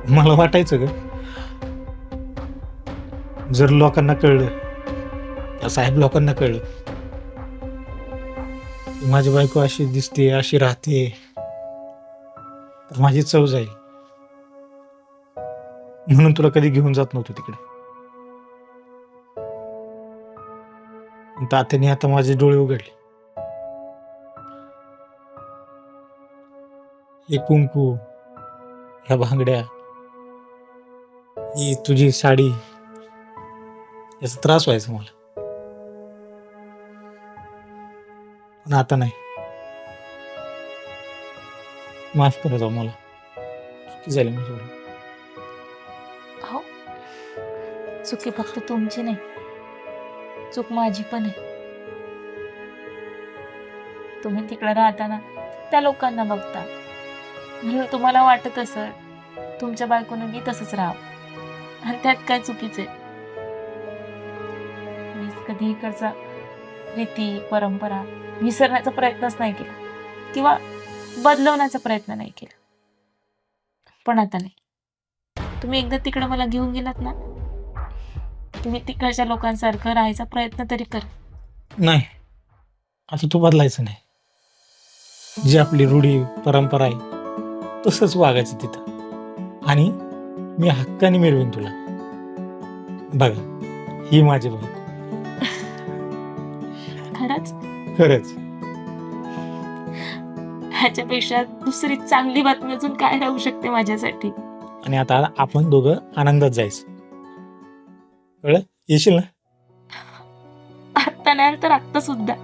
मला वाटायचं ग, जर लोकांना कळलं, त्या साहेब लोकांना कळलं की माझी बायको अशी दिसते, अशी राहते, तर माझी चव जाईल. म्हणून तुला कधी घेऊन जात नव्हतो तिकडे. तात्याने आता माझे डोळे उघडले. हे कुंकू, ह्या भांगड्या, ही तुझी साडी, याचा त्रास व्हायचा मला. पण आता नाही. माफ करत जाऊ मला, चुकी झाली माझ्याकडून. हो, चुकी फक्त तुमची नाही, चूक माझी पण आहे. तुम्ही तिकडे राहताना त्या लोकांना बघता, म्हणून तुम्हाला वाटत असं तुमच्या बायकोने मी तसंच राहावं, आणि त्यात काय चुकीचे. मी कधी इकडचा रीती परंपरा विसरण्याचा प्रयत्नच नाही केला किंवा बदलवण्याचा प्रयत्न नाही केला. पण आता नाही. तुम्ही एकदा तिकडे मला घेऊन गेलात ना, तुम्ही तिकडच्या लोकांसारखं राहायचा प्रयत्न तरी कर. नाही, आता तू बदलायचं नाही. जी आपली रूढी परंपरा आहे तसंच वागायचं तिथं, आणि मी हक्काने मिळवीन तुला. बघा, ही माझी बायको. खरंच खरंच. ह्याच्यापेक्षा दुसरी चांगली बातमी अजून काय राहू शकते माझ्यासाठी. आणि आता आपण दोघं आनंदात जायचं. कळलं? येशील ना? आत्ता नाही तर आत्ता सुद्धा.